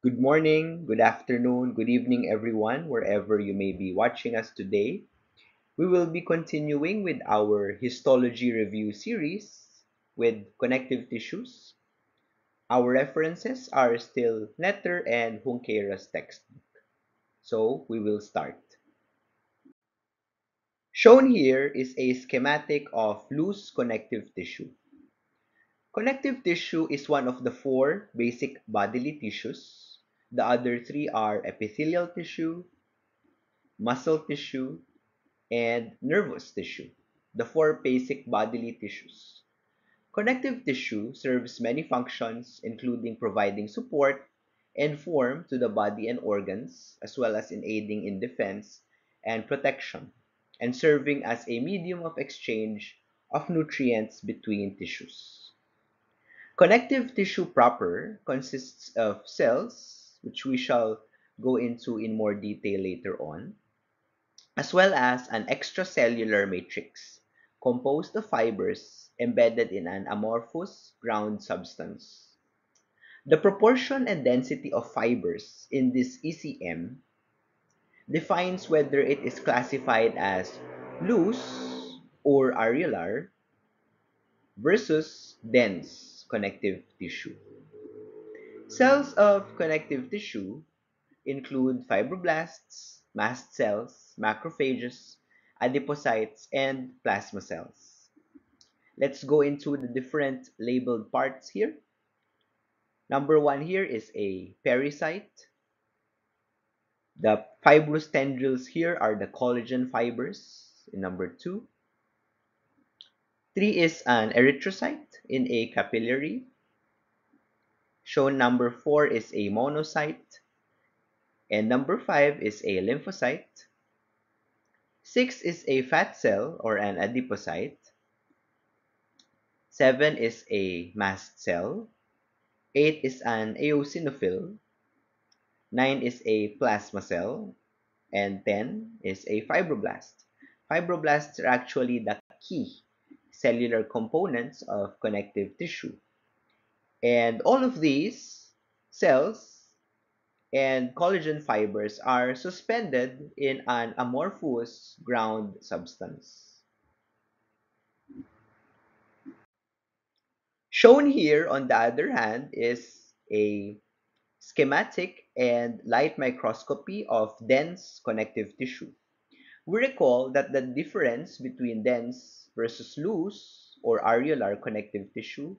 Good morning, good afternoon, good evening, everyone, wherever you may be watching us today. We will be continuing with our histology review series with connective tissues. Our references are still Netter and Junqueira's textbook. So we will start. Shown here is a schematic of loose connective tissue. Connective tissue is one of the four basic bodily tissues. The other three are epithelial tissue, muscle tissue, and nervous tissue, the four basic bodily tissues. Connective tissue serves many functions, including providing support and form to the body and organs, as well as in aiding in defense and protection, and serving as a medium of exchange of nutrients between tissues. Connective tissue proper consists of cells, which we shall go into in more detail later on, as well as an extracellular matrix composed of fibers embedded in an amorphous ground substance. The proportion and density of fibers in this ECM defines whether it is classified as loose or areolar versus dense connective tissue. Cells of connective tissue include fibroblasts, mast cells, macrophages, adipocytes, and plasma cells. Let's go into the different labeled parts here. Number one here is a pericyte. The fibrous tendrils here are the collagen fibers in number two. Three is an erythrocyte in a capillary. Shown number four is a monocyte. And number five is a lymphocyte. Six is a fat cell or an adipocyte. Seven is a mast cell. Eight is an eosinophil. Nine is a plasma cell. And 10 is a fibroblast. Fibroblasts are actually the key cellular components of connective tissue. And all of these cells and collagen fibers are suspended in an amorphous ground substance. Shown here, on the other hand, is a schematic and light microscopy of dense connective tissue. We recall that the difference between dense versus loose or areolar connective tissue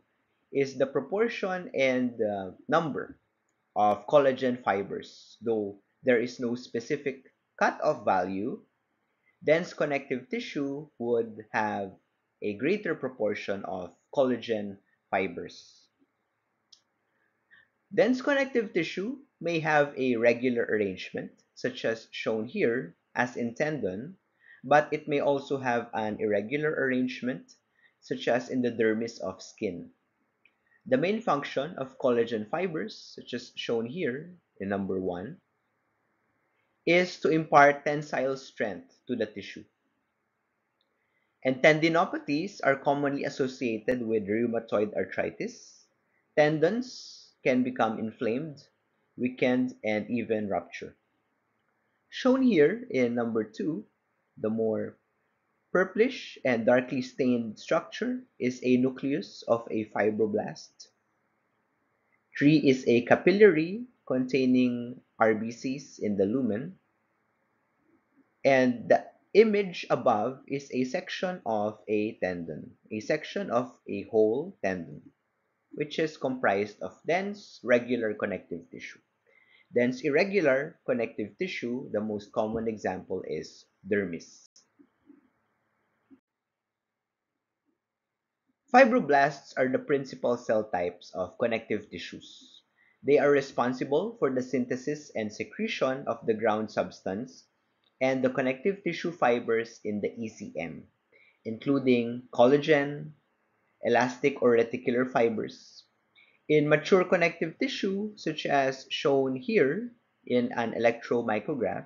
is the proportion and number of collagen fibers. Though there is no specific cutoff value, dense connective tissue would have a greater proportion of collagen fibers. Dense connective tissue may have a regular arrangement, such as shown here, as in tendon, but it may also have an irregular arrangement, such as in the dermis of skin. The main function of collagen fibers, such as shown here in number one, is to impart tensile strength to the tissue. And tendinopathies are commonly associated with rheumatoid arthritis. Tendons can become inflamed, weakened, and even rupture. Shown here in number two, the more purplish and darkly stained structure is a nucleus of a fibroblast. Three is a capillary containing RBCs in the lumen. And the image above is a section of a tendon, a section of a whole tendon, which is comprised of dense, regular connective tissue. Dense, irregular connective tissue, the most common example is dermis. Fibroblasts are the principal cell types of connective tissues. They are responsible for the synthesis and secretion of the ground substance and the connective tissue fibers in the ECM, including collagen, elastic or reticular fibers. In mature connective tissue, such as shown here in an electromicrograph,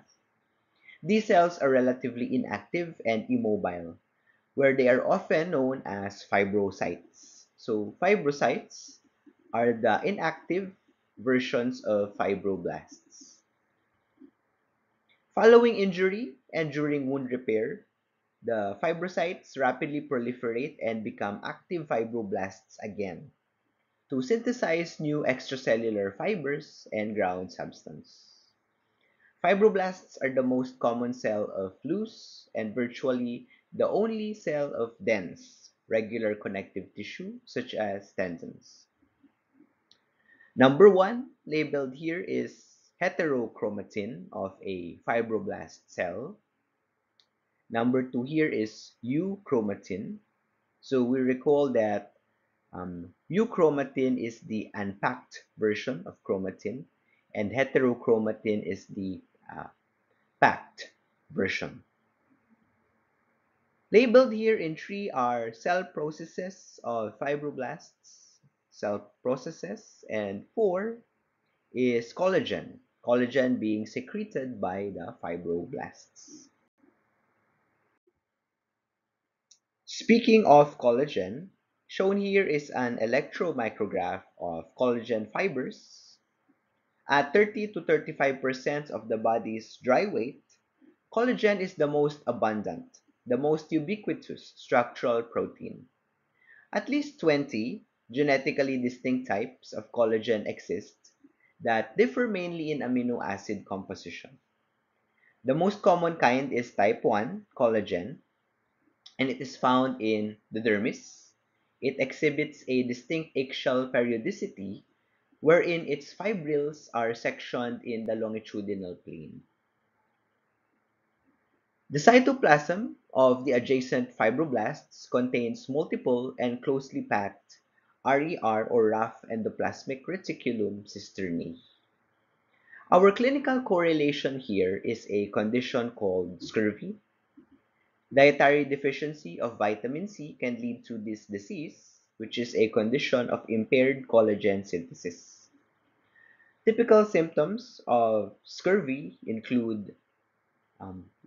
these cells are relatively inactive and immobile, where they are often known as fibrocytes. So fibrocytes are the inactive versions of fibroblasts. Following injury and during wound repair, the fibrocytes rapidly proliferate and become active fibroblasts again to synthesize new extracellular fibers and ground substance. Fibroblasts are the most common cell of loose and virtually the only cell of dense, regular connective tissue, such as tendons. Number one, labeled here, is heterochromatin of a fibroblast cell. Number two here is euchromatin. So we recall that euchromatin is the unpacked version of chromatin, and heterochromatin is the packed version. Labeled here in three are cell processes of fibroblasts, cell processes, and four is collagen, collagen being secreted by the fibroblasts. Speaking of collagen, shown here is an electromicrograph of collagen fibers. At 30 to 35% of the body's dry weight, collagen is the most abundant, the most ubiquitous structural protein. At least 20 genetically distinct types of collagen exist that differ mainly in amino acid composition. The most common kind is type 1 collagen, and it is found in the dermis. It exhibits a distinct axial periodicity wherein its fibrils are sectioned in the longitudinal plane. The cytoplasm of the adjacent fibroblasts contains multiple and closely packed RER or rough endoplasmic reticulum cisternae. Our clinical correlation here is a condition called scurvy. Dietary deficiency of vitamin C can lead to this disease, which is a condition of impaired collagen synthesis. Typical symptoms of scurvy include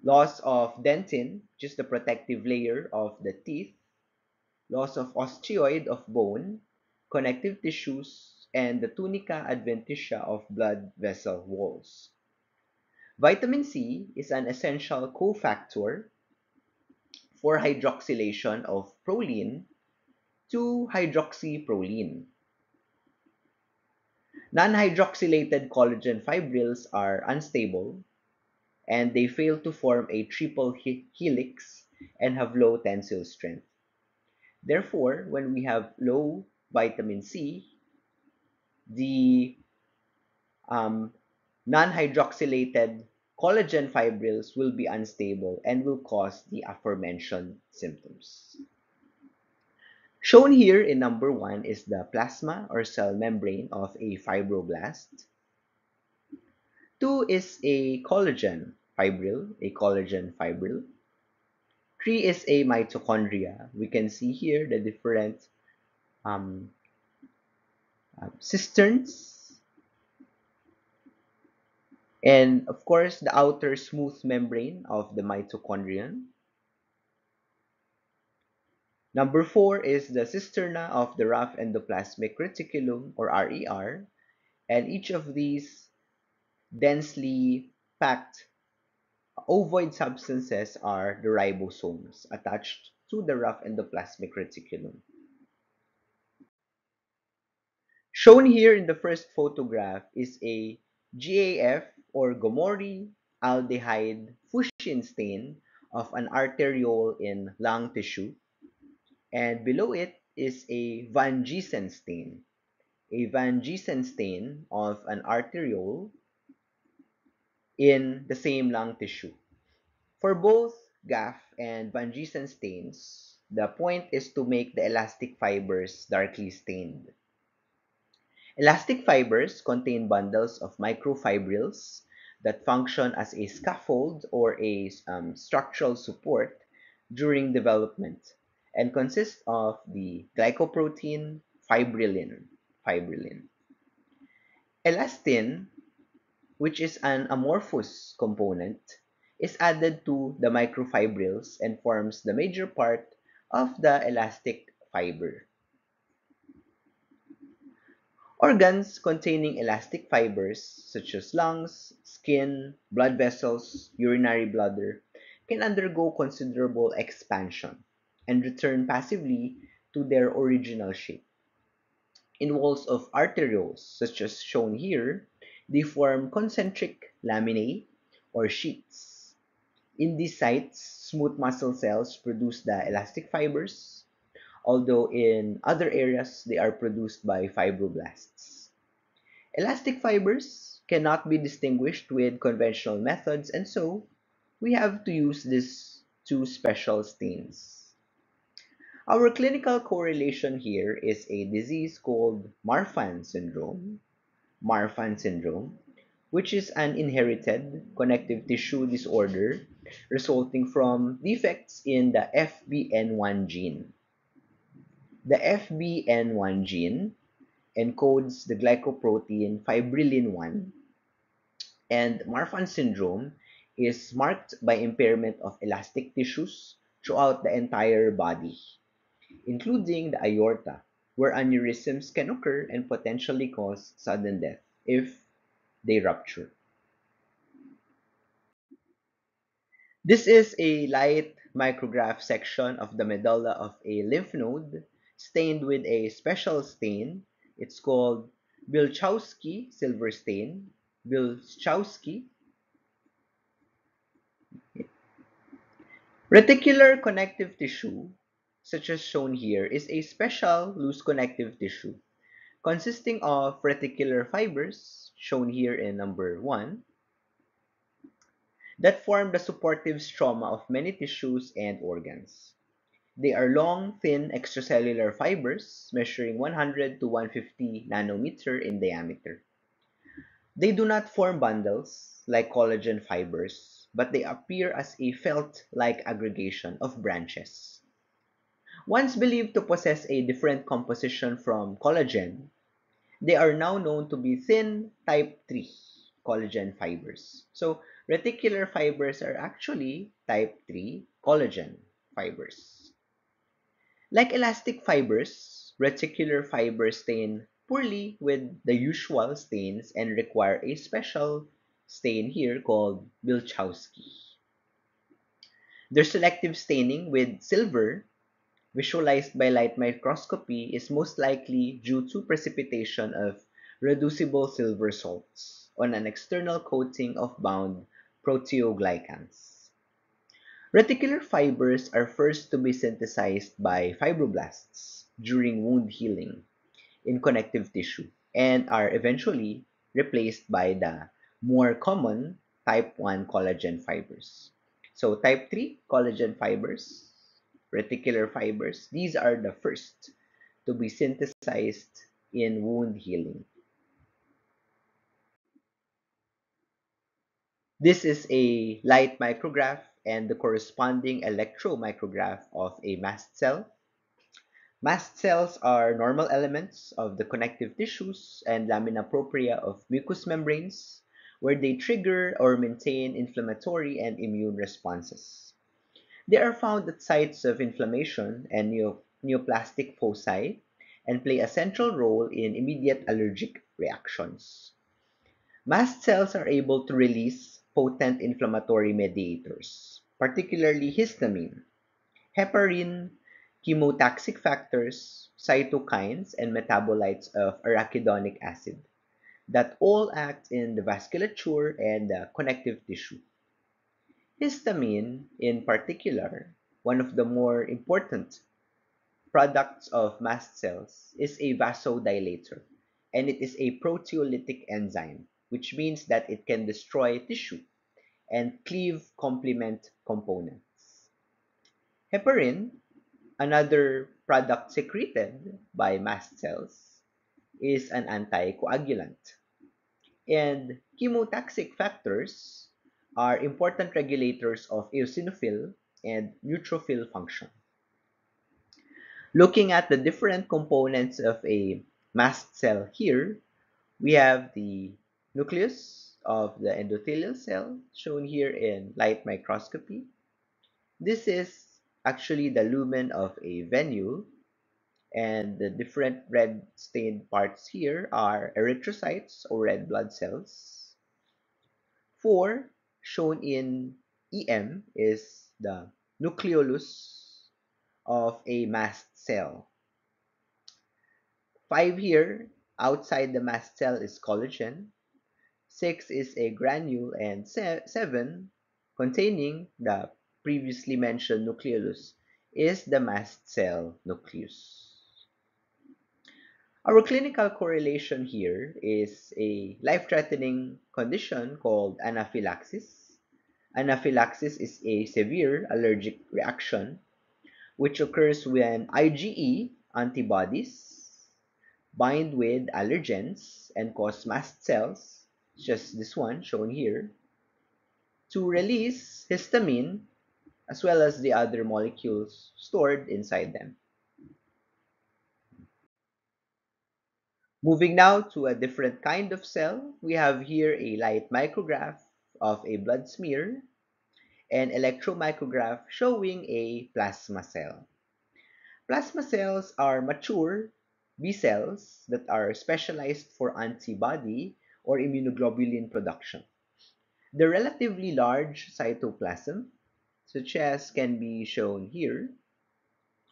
loss of dentin, which is the protective layer of the teeth, loss of osteoid of bone, connective tissues, and the tunica adventitia of blood vessel walls. Vitamin C is an essential cofactor for hydroxylation of proline to hydroxyproline. Non-hydroxylated collagen fibrils are unstable and they fail to form a triple helix and have low tensile strength. Therefore, when we have low vitamin C, the um, non-hydroxylated collagen fibrils will be unstable and will cause the aforementioned symptoms. Shown here in number one is the plasma or cell membrane of a fibroblast. Two is a collagen fibril. Three is a mitochondria. We can see here the different um, cisterns, and of course the outer smooth membrane of the mitochondrion. Number four is the cisterna of the rough endoplasmic reticulum or RER, and each of these densely packed ovoid substances are the ribosomes attached to the rough endoplasmic reticulum. Shown here in the first photograph is a GAF or Gomori aldehyde fuchsin stain of an arteriole in lung tissue, and below it is a Van Giesen stain, of an arteriole in the same lung tissue. For both GAF and Van Giesen stains, the point is to make the elastic fibers darkly stained. Elastic fibers contain bundles of microfibrils that function as a scaffold or a structural support during development and consist of the glycoprotein fibrillin. Elastin, which is an amorphous component, is added to the microfibrils and forms the major part of the elastic fiber. Organs containing elastic fibers, such as lungs, skin, blood vessels, urinary bladder, can undergo considerable expansion and return passively to their original shape. In walls of arterioles, such as shown here, they form concentric laminae or sheets. In these sites, smooth muscle cells produce the elastic fibers, although in other areas they are produced by fibroblasts. Elastic fibers cannot be distinguished with conventional methods, and so we have to use these two special stains. Our clinical correlation here is a disease called Marfan syndrome, which is an inherited connective tissue disorder resulting from defects in the FBN1 gene. The FBN1 gene encodes the glycoprotein fibrillin 1, and Marfan syndrome is marked by impairment of elastic tissues throughout the entire body, including the aorta, where aneurysms can occur and potentially cause sudden death if they rupture. This is a light micrograph section of the medulla of a lymph node stained with a special stain. It's called Bilchowski silver stain. Bilchowski. Reticular connective tissue, such as shown here, is a special loose connective tissue consisting of reticular fibers, shown here in number 1, that form the supportive stroma of many tissues and organs. They are long, thin extracellular fibers measuring 100 to 150 nanometer in diameter. They do not form bundles like collagen fibers, but they appear as a felt-like aggregation of branches. Once believed to possess a different composition from collagen, they are now known to be thin type 3 collagen fibers. So, reticular fibers are actually type 3 collagen fibers. Like elastic fibers, reticular fibers stain poorly with the usual stains and require a special stain here called Bilchowski. Their selective staining with silver, visualized by light microscopy, is most likely due to precipitation of reducible silver salts on an external coating of bound proteoglycans. Reticular fibers are first to be synthesized by fibroblasts during wound healing in connective tissue and are eventually replaced by the more common type 1 collagen fibers. So type 3 collagen fibers, reticular fibers, these are the first to be synthesized in wound healing. This is a light micrograph and the corresponding electromicrograph of a mast cell. Mast cells are normal elements of the connective tissues and lamina propria of mucous membranes, where they trigger or maintain inflammatory and immune responses. They are found at sites of inflammation and neoplastic foci and play a central role in immediate allergic reactions. Mast cells are able to release potent inflammatory mediators, particularly histamine, heparin, chemotaxic factors, cytokines, and metabolites of arachidonic acid that all act in the vasculature and the connective tissue. Histamine, in particular, one of the more important products of mast cells, is a vasodilator, and it is a proteolytic enzyme, which means that it can destroy tissue and cleave complement components. Heparin, another product secreted by mast cells, is an anticoagulant. And chemotaxic factors are important regulators of eosinophil and neutrophil function. Looking at the different components of a mast cell here, we have the nucleus of the endothelial cell, shown here in light microscopy. This is actually the lumen of a venule, And the different red stained parts here are erythrocytes or red blood cells. 4, shown in EM, is the nucleolus of a mast cell. 5 here, outside the mast cell, is collagen. 6 is a granule, and 7, containing the previously mentioned nucleolus, is the mast cell nucleus. Our clinical correlation here is a life-threatening condition called anaphylaxis. Anaphylaxis is a severe allergic reaction which occurs when IgE antibodies bind with allergens and cause mast cells, just this one shown here, to release histamine as well as the other molecules stored inside them. Moving now to a different kind of cell, we have here a light micrograph of a blood smear and electromicrograph showing a plasma cell. Plasma cells are mature B cells that are specialized for antibody or immunoglobulin production. The relatively large cytoplasm, such as can be shown here,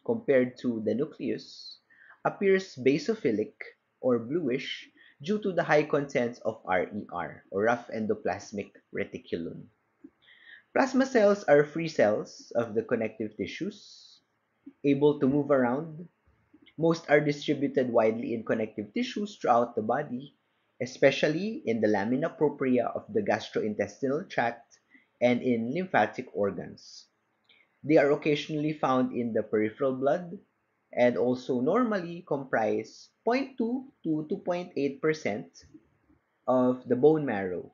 compared to the nucleus, appears basophilic or bluish due to the high contents of RER, or rough endoplasmic reticulum. Plasma cells are free cells of the connective tissues, able to move around. Most are distributed widely in connective tissues throughout the body, especially in the lamina propria of the gastrointestinal tract and in lymphatic organs. They are occasionally found in the peripheral blood and also normally comprise 0.2 to 2.8% of the bone marrow,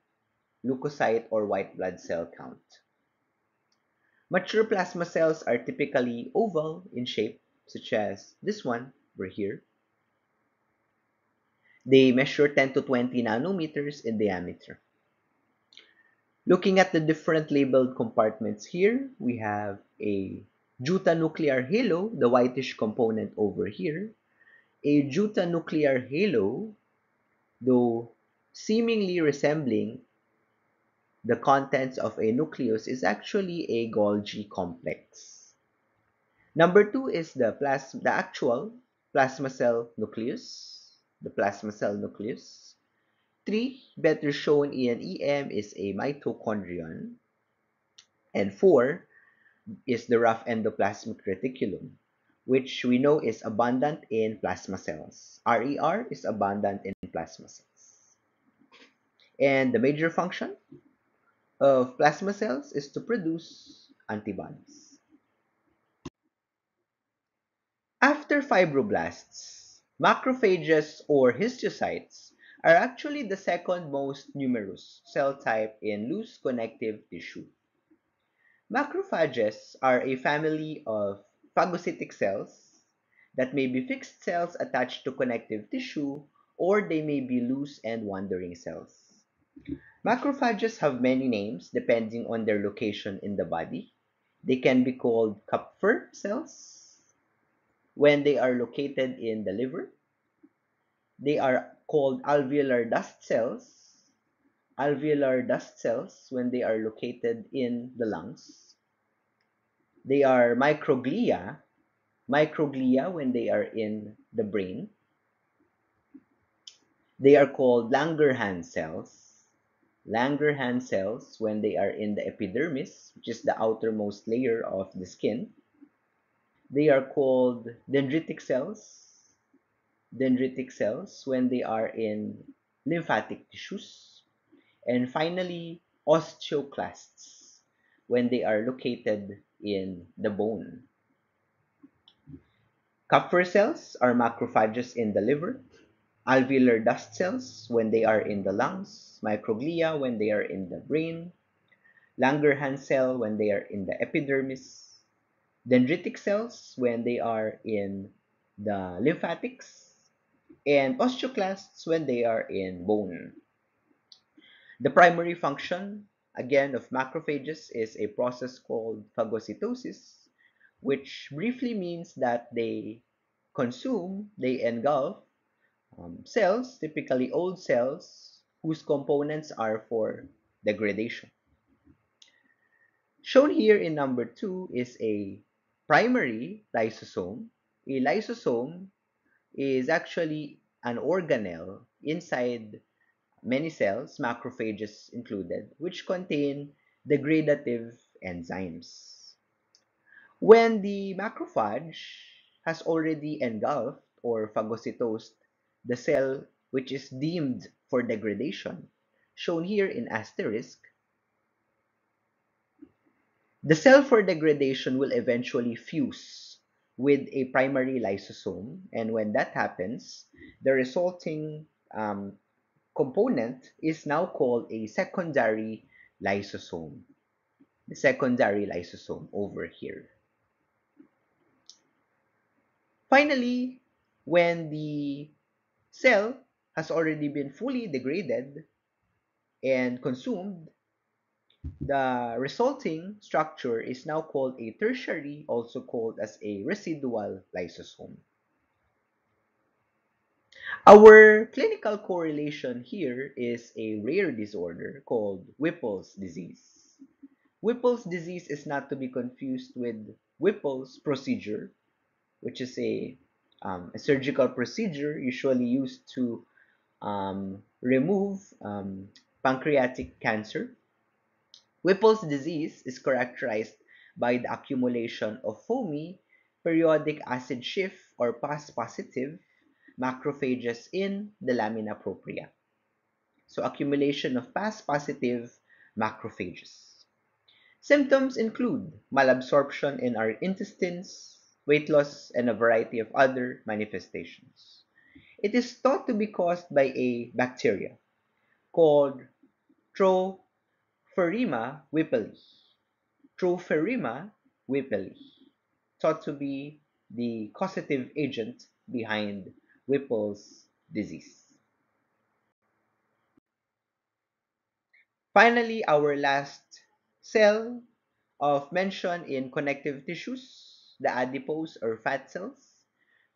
leukocyte or white blood cell count. Mature plasma cells are typically oval in shape, such as this one over here. They measure 10 to 20 nanometers in diameter. Looking at the different labeled compartments here, we have a jutanuclear halo, the whitish component over here. A jutanuclear halo, though seemingly resembling the contents of a nucleus, is actually a Golgi complex. Number 2 is the actual plasma cell nucleus, the plasma cell nucleus. 3, better shown in EM, is a mitochondrion. And 4 is the rough endoplasmic reticulum, which we know is abundant in plasma cells. RER is abundant in plasma cells. And the major function of plasma cells is to produce antibodies. After fibroblasts, macrophages or histiocytes are actually the second most numerous cell type in loose connective tissue. Macrophages are a family of phagocytic cells that may be fixed cells attached to connective tissue, or they may be loose and wandering cells. Macrophages have many names depending on their location in the body. They can be called Kupffer cells when they are located in the liver. They are called alveolar dust cells when they are located in the lungs. They are microglia when they are in the brain. They are called Langerhans cells when they are in the epidermis, which is the outermost layer of the skin. They are called dendritic cells when they are in lymphatic tissues. And finally, osteoclasts when they are located in the bone. Kupffer cells are macrophages in the liver, alveolar dust cells when they are in the lungs, microglia when they are in the brain, Langerhans cell when they are in the epidermis, dendritic cells when they are in the lymphatics, and osteoclasts when they are in bone. The primary function, again, of macrophages is a process called phagocytosis, which briefly means that they consume, they engulf cells, typically old cells, whose components are for degradation. Shown here in number 2 is a primary lysosome. A lysosome is actually an organelle inside many cells, macrophages included, which contain degradative enzymes. When the macrophage has already engulfed or phagocytosed the cell which is deemed for degradation, shown here in asterisk, the cell for degradation will eventually fuse with a primary lysosome, and when that happens, the resulting component is now called a secondary lysosome. The secondary lysosome over here. Finally, when the cell has already been fully degraded and consumed, the resulting structure is now called a tertiary, also called as a residual lysosome. Our clinical correlation here is a rare disorder called Whipple's disease. Whipple's disease is not to be confused with Whipple's procedure, which is a surgical procedure usually used to remove pancreatic cancer. Whipple's disease is characterized by the accumulation of foamy periodic acid Schiff or PAS-positive macrophages in the lamina propria. So accumulation of PAS-positive macrophages. Symptoms include malabsorption in our intestines, weight loss, and a variety of other manifestations. It is thought to be caused by a bacteria called Trophorema whipplei. Trophorema whipplei, thought to be the causative agent behind Whipple's disease. Finally, our last cell of mention in connective tissues, the adipose or fat cells.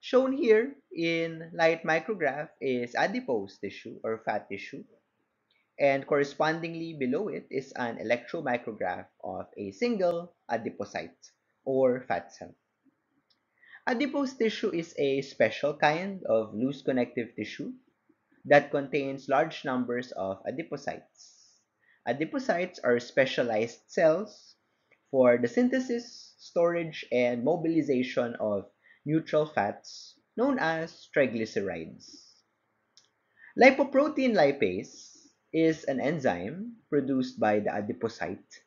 Shown here in light micrograph is adipose tissue or fat tissue, and correspondingly below it is an electromicrograph of a single adipocyte or fat cell. Adipose tissue is a special kind of loose connective tissue that contains large numbers of adipocytes. Adipocytes are specialized cells for the synthesis, storage, and mobilization of neutral fats known as triglycerides. Lipoprotein lipase is an enzyme produced by the adipocyte,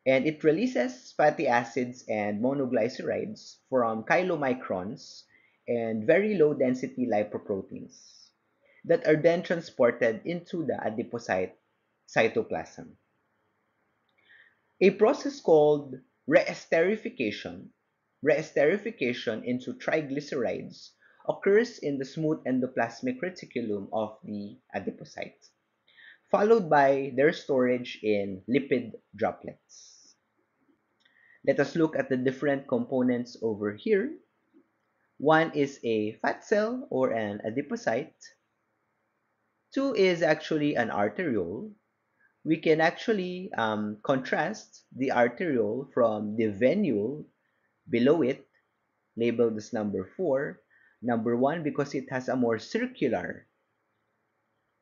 and it releases fatty acids and monoglycerides from chylomicrons and very low density lipoproteins that are then transported into the adipocyte cytoplasm. A process called reesterification into triglycerides occurs in the smooth endoplasmic reticulum of the adipocyte, followed by their storage in lipid droplets. Let us look at the different components over here. One is a fat cell or an adipocyte. Two is actually an arteriole. We can actually contrast the arteriole from the venule below it, labeled as number 4. Number 1 because it has a more circular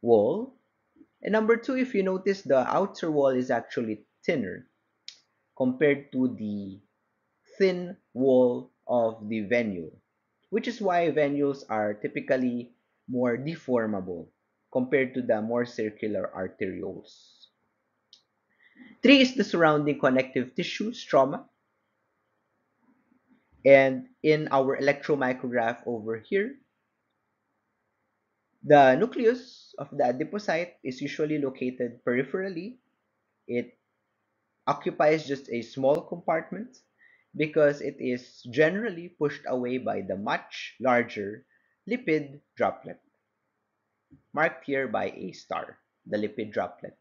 wall. And number 2, if you notice, the outer wall is actually thinner compared to the thin wall of the venule, which is why venules are typically more deformable compared to the more circular arterioles. 3 is the surrounding connective tissue, stroma. And in our electromicrograph over here, the nucleus of the adipocyte is usually located peripherally. It occupies just a small compartment because it is generally pushed away by the much larger lipid droplet, marked here by a star, the lipid droplet.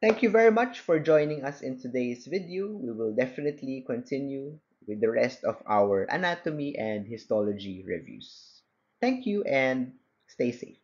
Thank you very much for joining us in today's video. We will definitely continue with the rest of our anatomy and histology reviews. Thank you and stay safe.